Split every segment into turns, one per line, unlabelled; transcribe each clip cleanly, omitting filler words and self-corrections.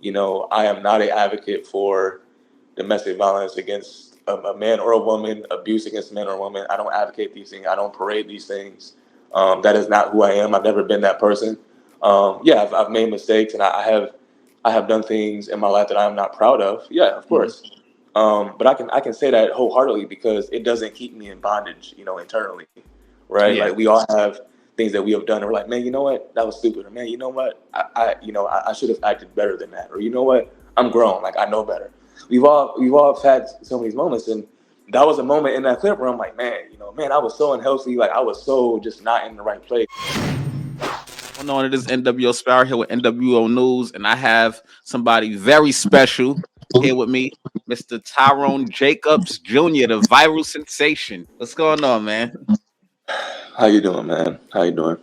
I am not an advocate for domestic violence against a man or a woman, abuse against a man or a woman. I don't advocate these things. I don't parade these things. That is not who I am. I've never been that person. Yeah, I've made mistakes, and I have done things in my life that I'm not proud of. Yeah, of
Mhm.
course. But I can say that wholeheartedly because it doesn't keep me in bondage, internally, right?
Yeah.
Like we all have things that we have done, and we're like, man, you know what, that was stupid, or man, you know what, I should have acted better than that, or you know what, I'm grown, like I know better. We've all had some of these moments, and that was a moment in that clip where I'm like, man, man, I was so unhealthy, like I was so just not in the right place.
Going on, it is NWO Sparrow here with NWO News, and I have somebody very special here with me, Mr. Tyrone Jacobs Jr., the viral sensation. What's going on, man?
How you doing, man? How you doing?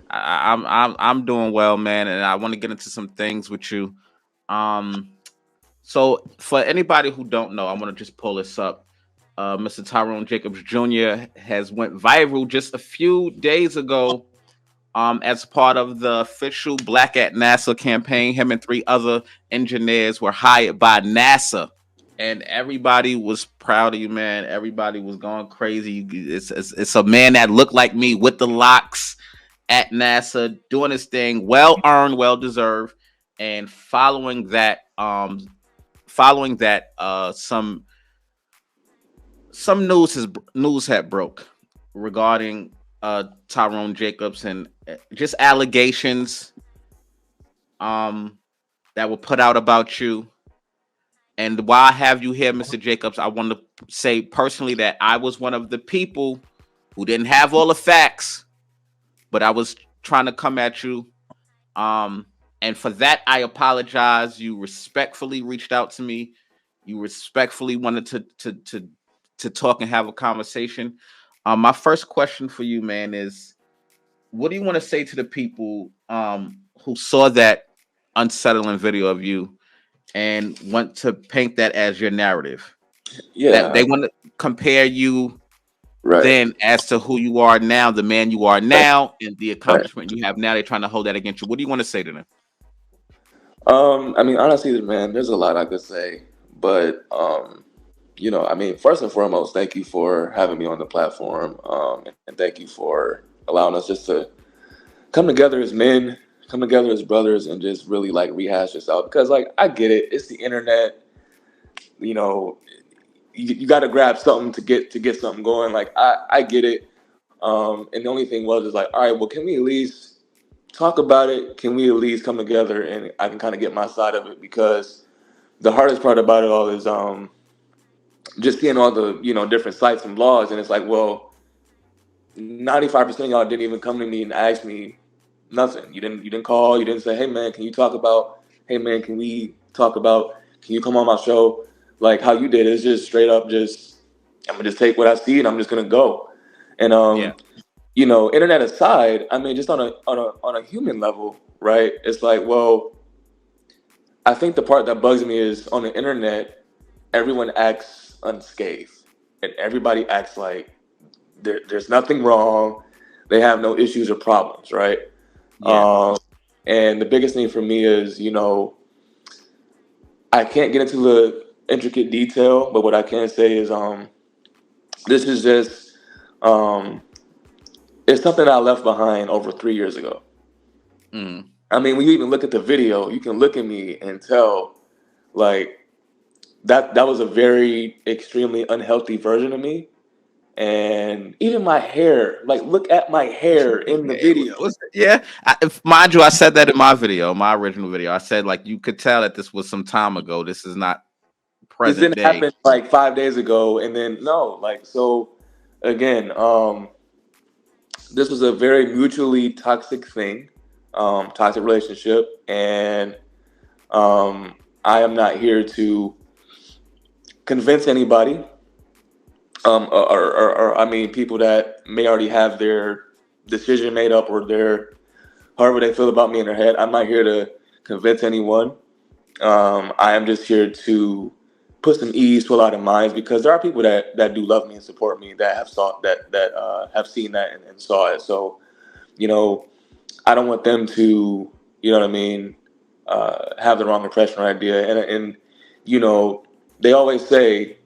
I'm doing well, man, and I want to get into some things with you. Um, so for anybody who don't know, I want to just pull this up. Mr. Tyrone Jacobs Jr. has went viral just a few days ago as part of the official Black at NASA campaign. Him and three other engineers were hired by NASA, and everybody was proud of you, man. Everybody was going crazy. It's a man that looked like me with the locks at NASA, doing his thing, well earned, well deserved, and following that, some news had broke regarding Tyrone Jacobs and just allegations um that were put out about you. And while I have you here, Mr. Jacobs, I want to say personally that I was one of the people who didn't have all the facts, but I was trying to come at you. Um, and for that, I apologize. You respectfully reached out to me. You respectfully wanted to talk and have a conversation. My first question for you, man, is what do you want to say to the people who saw that unsettling video of you and want to paint that as your narrative? That
Yeah,
they want to compare you
right,
then as to who you are now, the man you are now, and the
right.
accomplishment you have now. They're trying to hold that against you. What do you want to say to them?
I mean, honestly, man, there's a lot I could say, but I mean, first and foremost, thank you for having me on the platform, and thank you for allowing us just to come together as men, come together as brothers, and just really like rehash this out. Because like I get it, it's the internet. You know, you got to grab something to get something going. Like I get it. And the only thing was is like, all right, well, can we at least talk about it? Can we at least come together and I can kind of get my side of it because the hardest part about it all is just seeing all the different sites and laws, and it's like, well, 95% of y'all didn't even come to me and ask me nothing. You didn't call. You didn't say, hey man, can you talk about? Hey man, can we talk about? Can you come on my show? Like how you did. It's just straight up. Just I'm gonna just take what I see and I'm just gonna go. And
Yeah.
internet aside, I mean, just on a human level, right? It's like, well, I think the part that bugs me is on the internet, everyone acts unscathed, and everybody acts like there's nothing wrong. They have no issues or problems, right?
Yeah.
Um, and the biggest thing for me is, I can't get into the intricate detail, but what I can say is, this is just, um, it's something I left behind over 3 years ago.
Mm.
I mean, when you even look at the video, you can look at me and tell, like, that was a very extremely unhealthy version of me. And even my hair, like, look at my hair in the video.
Yeah. Mind you, I said that in my video, my original video. I said like you could tell that this was some time ago. This is not
This
present
didn't
day.
happen like 5 days ago, and then no, like so. Again, this was a very mutually toxic thing, toxic relationship, and um, I am not here to convince anybody, or I mean, people that may already have their decision made up or their however they feel about me in their head. I'm not here to convince anyone. I am just here to put some ease to a lot of minds because there are people that do love me and support me that have saw that have seen that and saw it. So you know, I don't want them to, you know what I mean, have the wrong impression or idea. And you know, they always say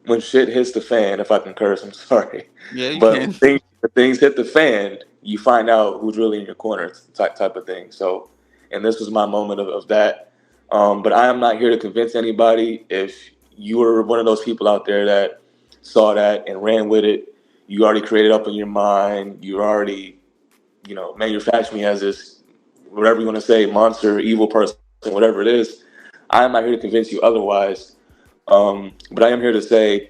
when shit hits the fan, if I can curse, I'm sorry,
Yeah, you
but
can.
when things hit the fan, you find out who's really in your corner, type of thing. So, and this was my moment of that. But I am not here to convince anybody. If you were one of those people out there that saw that and ran with it, you already created up in your mind. You already, manufactured me as this, whatever you want to say, monster, evil person, whatever it is. I am not here to convince you otherwise. But I am here to say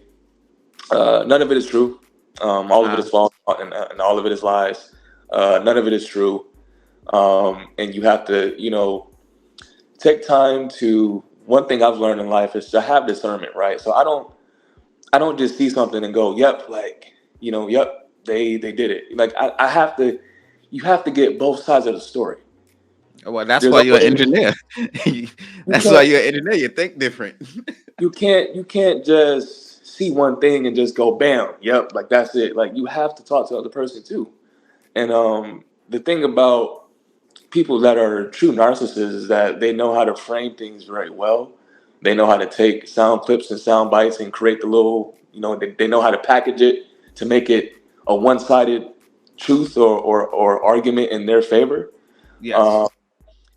none of it is true. All of it
Uh,
is false, and all of it is lies. None of it is true. And you have to, take time to. One thing I've learned in life is to have discernment, right? So I don't just see something and go, "Yep," like "Yep, they did it." Like I have to. You have to get both sides of the story.
well, that's
There's
why you're an
always
engineer.
you
That's why
can't
you're an engineer. You think different.
you can't just see one thing and just go bam, yep, like that's it. Like you have to talk to the other person too. And the thing about people that are true narcissists is that they know how to frame things very well. They know how to take sound clips and sound bites and create the little, they know how to package it to make it a one-sided truth or argument in their favor.
Yes.
Um,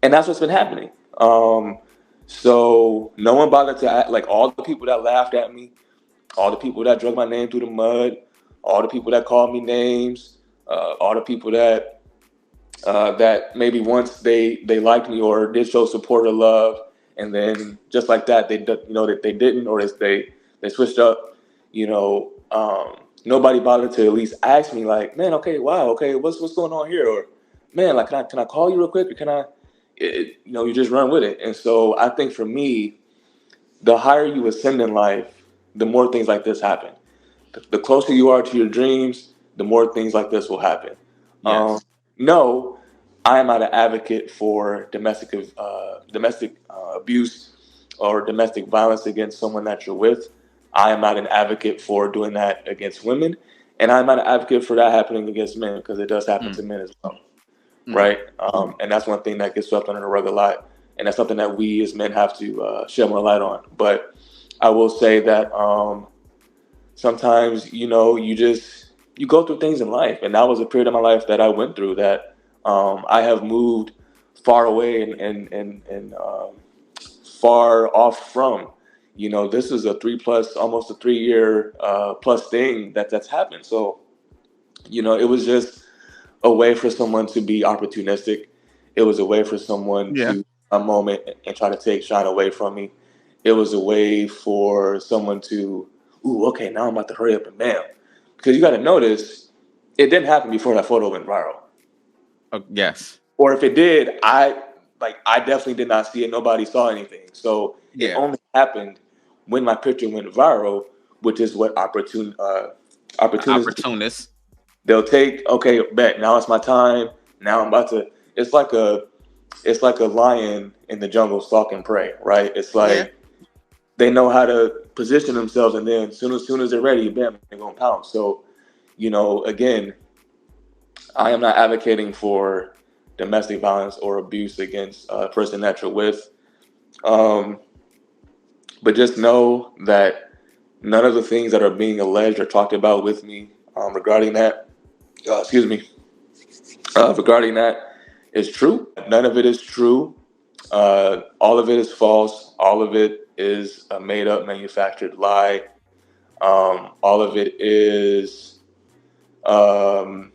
and that's what's been happening. So no one bothered to act like all the people that laughed at me, all the people that drug my name through the mud, all the people that called me names, all the people that maybe once they liked me or did show support or love, and then just like that that they didn't or they switched up. Nobody bothered to at least ask me like, man, okay, wow, okay, what's going on here, or man, like can I call you real quick, or can I? You just run with it, and so I think for me, the higher you ascend in life, the more things like this happen. The closer you are to your dreams, the more things like this will happen. Um,
Yes.
no, I am not an advocate for domestic abuse or domestic violence against someone that you're with. I am not an advocate for doing that against women, and I'm not an advocate for that happening against men because it does happen to
Mm,
men as well,
mm.
right? And that's one thing that gets swept under the rug a lot, and that's something that we as men have to shed more light on. But I will say that sometimes you go through things in life, and that was a period of my life that I went through that I have moved far away and far off from. This is a almost a 3 year plus thing that's happened. So it was just a way for someone to be opportunistic. It was a way for someone
Yeah.
to a moment and try to take shine away from me. It was a way for someone to, ooh, okay, now I'm about to hurry up and bam. Because you got to notice, it didn't happen before that photo went viral.
Yes.
Or if it did, I definitely did not see it. Nobody saw anything. So it
Yeah.
only happened when my picture went viral, which is what opportunists do.
Opportunist.
They'll take, okay, bet now it's my time. Now I'm about to. It's like a lion in the jungle stalking prey, right? It's
Yeah.
like they know how to position themselves, and then soon as they're ready, bam, they're gonna pounce. So, again, I am not advocating for domestic violence or abuse against a person that you're with, um, but just know that none of the things that are being alleged or talked about with me regarding that, excuse me, regarding that is true. None of it is true. All of it is false. All of it is a made up, manufactured lie. All of it is, um,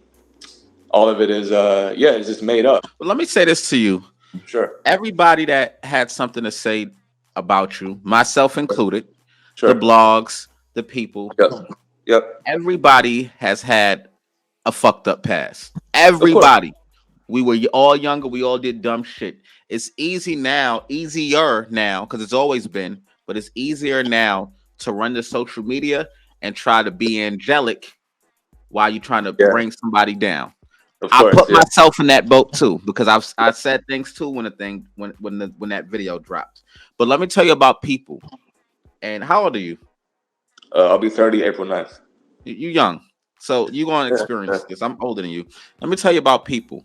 yeah, it's just made up.
But let me say this to you.
Sure,
Everybody that had something to say about you, myself included, the
sure.
blogs, the people,
Yep, yep.
everybody has had a fucked up past.
Of course.
Everybody. We were all younger. We all did dumb shit. It's easier now, because it's always been, but it's easier now to run the social media and try to be angelic while you're trying to
Yeah,
bring somebody down.
of
I
course.
put
Yeah.
myself in that boat too because I said things too when that video dropped. But let me tell you about people. And how old are you?
I'll be 30 April 9th.
You young, so you gonna
Yeah, yeah.
experience this. I'm older than you. Let me tell you about people.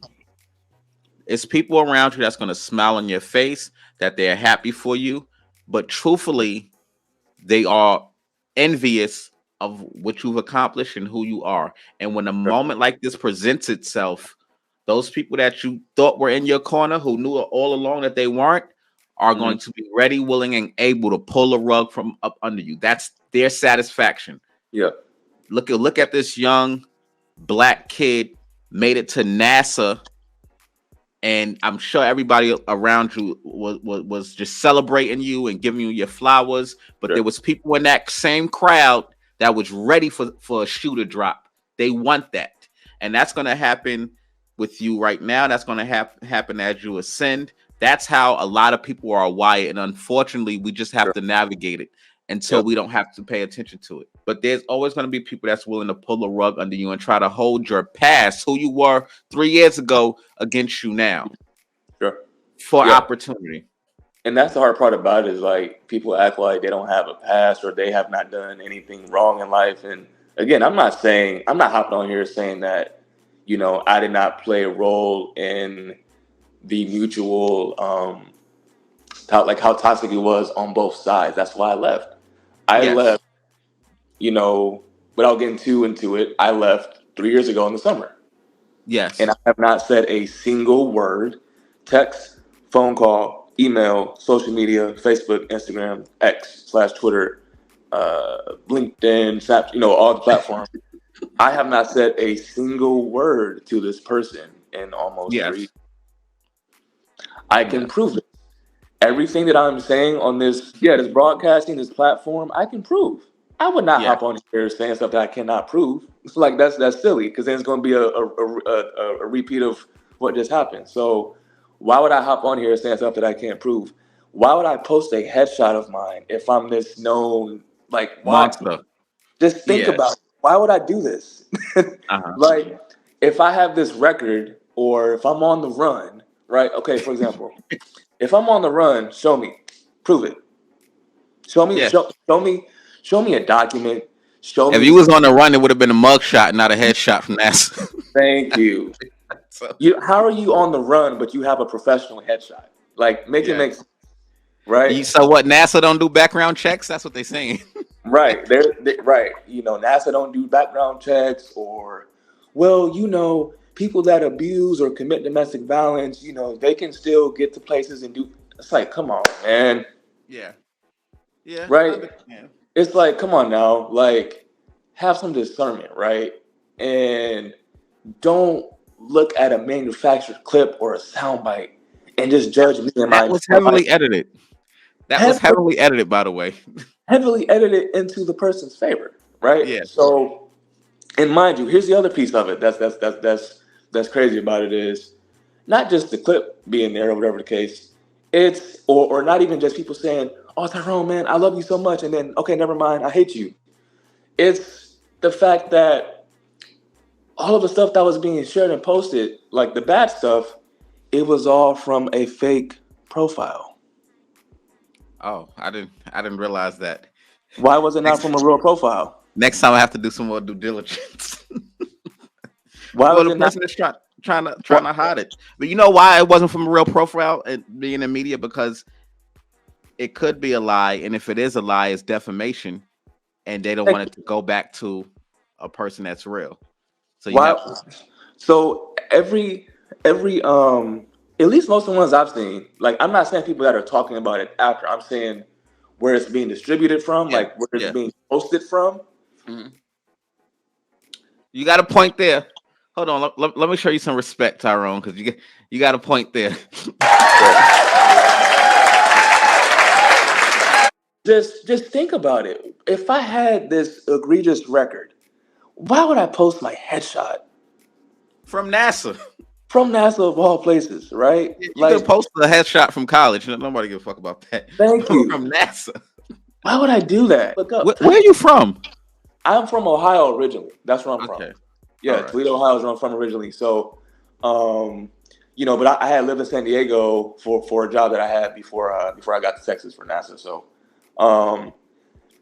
It's people around you that's going to smile on your face, that they're happy for you, but truthfully, they are envious of what you've accomplished and who you are. And when a
Sure.
moment like this presents itself, those people that you thought were in your corner, who knew all along that they weren't, are
Hmm.
going to be ready, willing, and able to pull the rug from up under you. That's their satisfaction.
Yeah.
Look at this young black kid made it to NASA, and I'm sure everybody around you was just celebrating you and giving you your flowers. But there
Sure.
was people in that same crowd that was ready for a shoe to drop. They want that, and that's going to happen with you right now. That's going to happen as you ascend. That's how a lot of people are wired, and unfortunately, we just have
Sure.
to navigate it until
Yep.
we don't have to pay attention to it. But there's always going to be people that's willing to pull the rug under you and try to hold your past, who you were 3 years ago, against you now
Sure.
for
Yeah.
opportunity.
And that's the hard part about it is like people act like they don't have a past or they have not done anything wrong in life. And again, I'm not hopping on here saying that, I did not play a role in the mutual, like how toxic it was on both sides. That's why I left. I
Yes.
left, you know, without getting too into it, I left 3 years ago in the summer. And I
Yes.
have not said a single word, text, phone call, email, social media, Facebook, Instagram, X/Twitter, LinkedIn, Snap, all the platforms. I have not said a single word to this person in almost three.
Yes.
I can
Yes.
prove it. Everything that I'm saying on this broadcasting, this platform, I can prove. I would not
Yes.
hop on here saying stuff that I cannot prove. It's like that's silly because then it's going to be a repeat of what just happened. So why would I hop on here saying stuff that I can't prove? Why would I post a headshot of mine if I'm this known? Like why?
Monster.
Just think
Yeah.
about it. Why would I do this?
Uh-huh.
Like if I have this record or if I'm on the run, right? Okay, for example, if I'm on the run, show me, prove it. Show me,
Yes.
show me a document. Show
If
me.
you was on the run, it would have been a mug shot, not a headshot from NASA.
Thank you.
So
How are you on the run, but you have a professional headshot? Like, make it
yeah.
make sense, right?
So what? NASA don't do background checks? That's what they saying.
Right. Right. NASA don't do background checks or, well, people that abuse or commit domestic violence, they can still get to places and do. It's like, come on, man.
Yeah. Yeah. I
Right?
understand.
It's like, come on now, like, have some discernment, right? And don't look at a manufactured clip or a soundbite and just judge me and
That
my
was
my
heavily edited. That was
heavily,
heavily edited, by the way.
heavily edited into the person's favor, right?
Yeah.
So, and mind you, here's the other piece of it. That's crazy about it is not just the clip being there or whatever the case. It's or not even just people saying, "Oh, Tyrone, man, I love you so much," and then okay, never mind, I hate you. It's the fact that all of the stuff that was being shared and posted, like the bad stuff, it was all from a fake profile.
Oh, I didn't realize that.
Why was it not
Next
from a real profile?
next time I have to do some more due diligence.
Why
Well,
was
the
it not?
person is trying to
What?
hide it. But you know why it wasn't from a real profile and being in media? Because it could be a lie, and if it is a lie, it's defamation, and they don't want it to go back to a person that's real. So you
Why?
have
So every at least most of the ones I've seen, like I'm not saying people that are talking about it after. I'm saying where it's being distributed from,
yeah,
like where it's
yeah.
being posted from.
Mhm. You got a point there. Hold on, let me show you some respect, Tyrone, because you got a point there.
So just think about it. If I had this egregious record, why would I post my headshot
From NASA.
from NASA of all places, right?
You could
Like,
post a headshot from college. Nobody give a fuck about that.
thank
But
you.
from NASA.
Why would I do that? Look up.
Where are you from?
I'm from Ohio originally. That's where I'm from.
Okay. All
Yeah,
right.
Toledo, Ohio is where I'm from originally. So, um, but I had lived in San Diego for a job that I had before I got to Texas for NASA. So, um,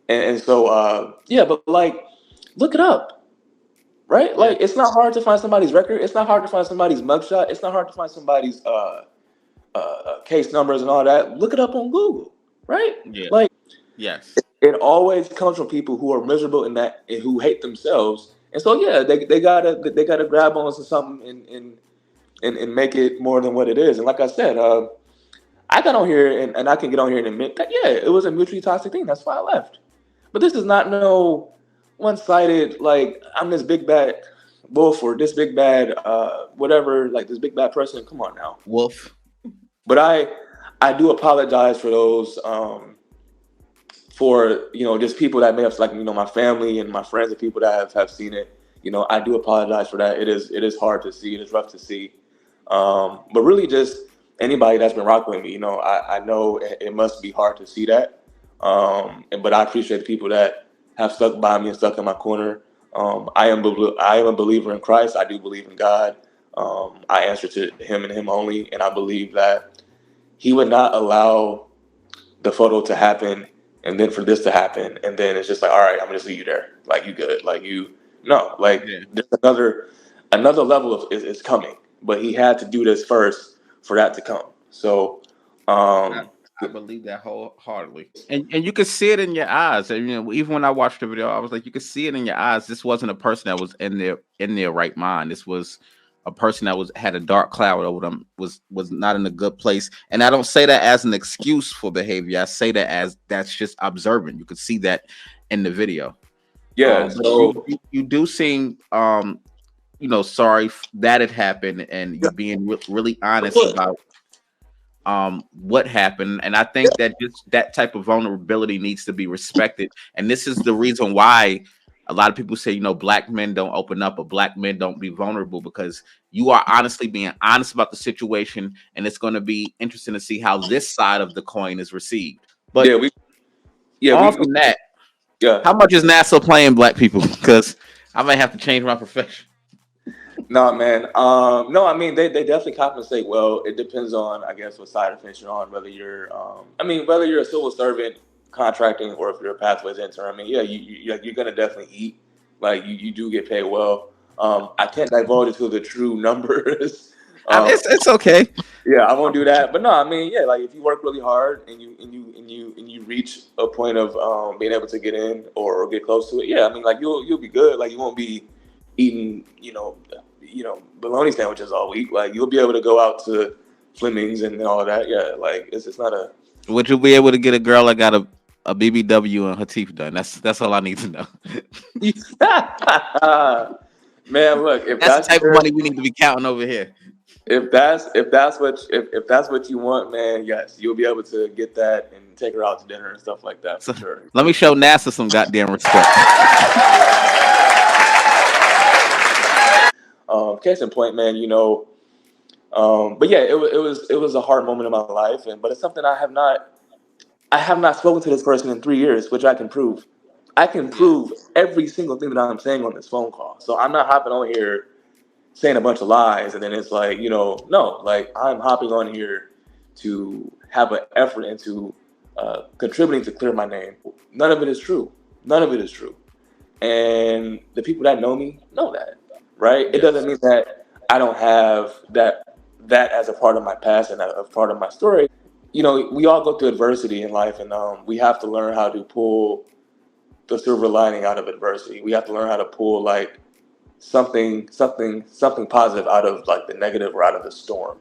and so yeah, but like, look it up, right?
Yeah,
Like it's not hard to find somebody's record. It's not hard to find somebody's mugshot. It's not hard to find somebody's case numbers and all that. Look it up on Google, right?
yeah,
Like
yes,
it always comes from people who are miserable in that and who hate themselves. And so yeah, they gotta grab onto something and make it more than what it is. And like I said, I got on here and I can get on here and admit that yeah, it was a mutually toxic thing. That's why I left. But this is not no one sided like I'm this big bad wolf or this big bad whatever, like this big bad person. Come on now.
Wolf.
But I do apologize for those for just people that may have like my family and my friends and people that have seen it. I do apologize for that. It is hard to see. It is rough to see. But really, just anybody that's been rocking with me, I know it must be hard to see that. But I appreciate the people that have stuck by me and stuck in my corner. I am a believer in Christ. I do believe in God. I answer to Him and Him only, and I believe that He would not allow the photo to happen and then for this to happen and then it's just like all right, I'm gonna just leave you there, like you good, like you no, like
Yeah,
there's another level of is coming, but he had to do this first for that to come. So
I,
um
I believe that wholeheartedly, and you could see it in your eyes. And, even when I watched the video, I was like, you could see it in your eyes. This wasn't a person that was in their right mind. This was a person that was had a dark cloud over them. Was not in a good place. And I don't say that as an excuse for behavior. I say that as that's just observant. You could see that in the video.
yeah,
But
so
you do seem sorry that it happened, and you being really honest about what happened. And I think that just that type of vulnerability needs to be respected. And this is the reason why a lot of people say, black men don't open up or black men don't be vulnerable, because you are honestly being honest about the situation, and it's going to be interesting to see how this side of the coin is received.
yeah,
But on
we
from that,
yeah.
how much is NASA playing black people? Because I might have to change my profession.
No, man. No, I mean they definitely compensate well. It depends on, I guess, what side of the fence you're on. Whether you're, I mean, whether you're a civil servant contracting or if you're a pathways intern. I mean, yeah, you're gonna definitely eat. Like you do get paid well. I can't divulge into the true numbers.
I mean,
um,
it's okay.
yeah, I won't do that. But no, I mean, yeah, like if you work really hard and you reach a point of being able to get in or get close to it, yeah, I mean, like you'll be good. Like you won't be eating, bologna sandwiches all week. Like you'll be able to go out to Fleming's and all of that. Yeah, like it's not a
Would you be able to get a girl that got a BBW and her teeth done? That's all I need to know.
man. Look,
That's the type of money we need to be counting over here.
if that's what you want, man. Yes, you'll be able to get that and take her out to dinner and stuff like that for
So
sure.
let me show NASA some goddamn respect.
Case in point, man. But yeah, it was a hard moment in my life, but it's something I have not spoken to this person in 3 years, which I can prove. I can
Yeah.
prove every single thing that I'm saying on this phone call. So I'm not hopping on here saying a bunch of lies, and then it's like, no, like I'm hopping on here to have an effort into contributing to clear my name. None of it is true. None of it is true. And the people that know me know that, right? It doesn't
Yes.
mean that I don't have that as a part of my past and a part of my story. We all go through adversity in life, and we have to learn how to pull the silver lining out of adversity. We have to learn how to pull like something positive out of like the negative or out of the storm.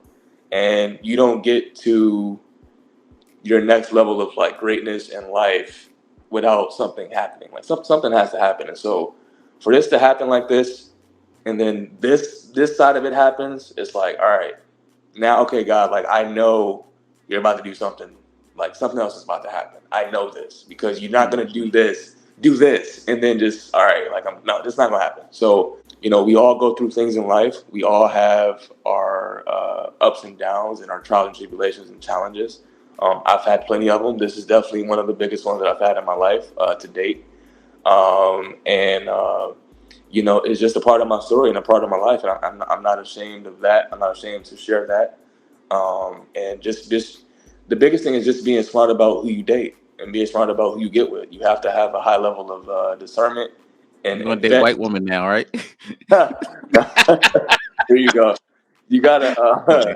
And you don't get to your next level of like greatness in life without something happening. Like something has to happen. And so for this to happen like this, and then this side of it happens, it's like, all right, now okay, God, like I know you're about to do something, like something else is about to happen. I know this because you're not gonna do this, and then just all right, like I'm no, this is not gonna happen. So we all go through things in life. We all have our ups and downs and our trials and tribulations and challenges. I've had plenty of them. This is definitely one of the biggest ones that I've had in my life to date. And it's just a part of my story and a part of my life, and I'm not ashamed of that. I'm not ashamed to share that. And just the biggest thing is just being smart about who you date and being smart about who you get with. You have to have a high level of discernment and
You're gonna
and
date
vet.
white woman now, right?
There you go. You gotta
Okay.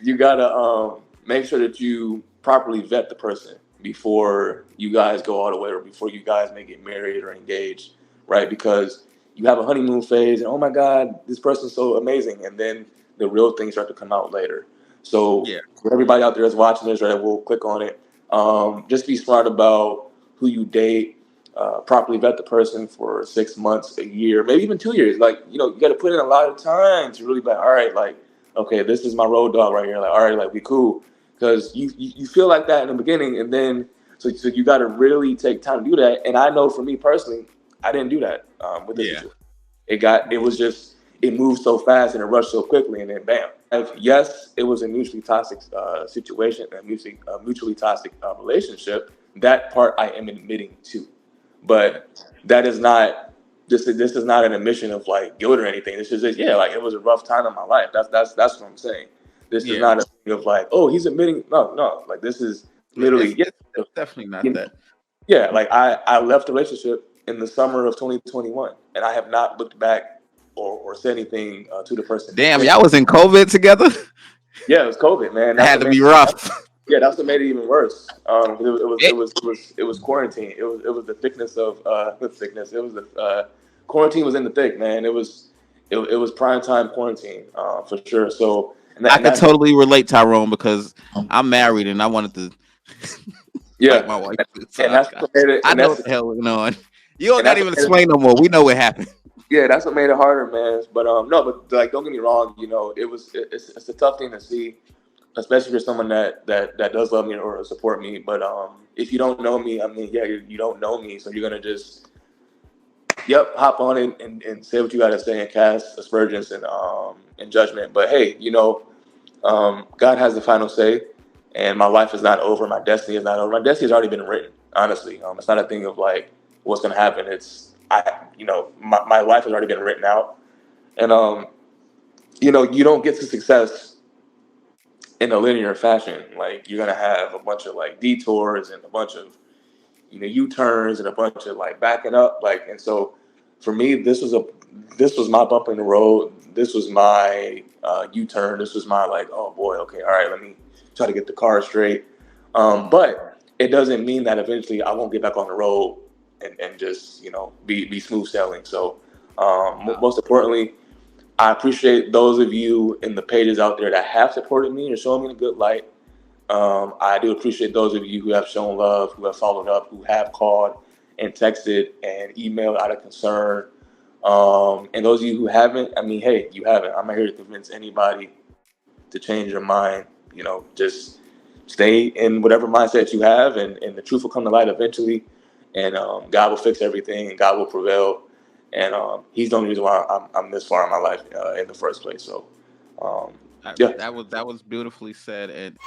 you gotta make sure that you properly vet the person before you guys go all the way, or before you guys may get married or engaged, right? Because you have a honeymoon phase, and oh my God, this person's so amazing, and then the real things start to come out later. So
Yeah.
for everybody out there that's watching this, right, we'll click on it. Just be smart about who you date. Properly vet the person for 6 months, a year, maybe even 2 years. Like, you got to put in a lot of time to really be like, all right, like, okay, this is my road dog right here. Like, all right, like, we cool. Because you feel like that in the beginning. And then, so you got to really take time to do that. And I know for me personally, I didn't do that with this
Yeah.
situation. It moved so fast and it rushed so quickly. And then bam. Yes, it was a mutually toxic situation, a mutually toxic relationship. That part I am admitting to. But that is not this is not an admission of like guilt or anything. This is just, yeah, like it was a rough time in my life. That's what I'm saying. This is
Yeah.
not a thing of like, oh, he's admitting. No. Like, this is literally, yeah.
It's definitely not
you know,
that.
yeah, like I left the relationship in the summer of 2021, and I have not looked back or said anything to the person
Damn,
since.
y'all was in COVID together.
Yeah, it was COVID, man.
It had to be rough.
Yeah, that's what made it even worse.
It,
It was quarantine. It was the thickness of the thickness. It was the quarantine was in the thick, man. It was prime time quarantine for sure. So and that
I
and
could
that's
totally relate, Tyrone, because I'm married and I wanted to fight
yeah,
my wife too. So
and that's what made it.
I know what the hell went on. You don't
And
got to
that's
even
what made it.
explain no more. We know what happened.
Yeah, that's what made it harder, man. But no, but like, don't get me wrong. It's a tough thing to see, especially for someone that does love me or support me. But if you don't know me, I mean, yeah, you don't know me, so you're gonna just, yep, hop on and say what you gotta say and cast aspersions and judgment. But hey, God has the final say, and my life is not over. My destiny is not over. My destiny has already been written. Honestly, it's not a thing of like what's gonna happen. My life has already been written out, and you don't get to success in a linear fashion. Like, you're gonna have a bunch of like detours and a bunch of U-turns and a bunch of like backing up. Like, and so for me, this was my bump in the road. This was my U-turn. This was my like, oh boy, okay, all right, let me try to get the car straight. But it doesn't mean that eventually I won't get back on the road and just be smooth sailing. So most importantly, I appreciate those of you in the pages out there that have supported me and shown me in a good light. I do appreciate those of you who have shown love, who have followed up, who have called and texted and emailed out of concern. And those of you who haven't, I mean, hey, you haven't. I'm not here to convince anybody to change your mind. Just stay in whatever mindset you have, and the truth will come to light eventually. And God will fix everything, and God will prevail. And He's the only reason why I'm this far in my life in the first place. So, yeah.
That was beautifully said, and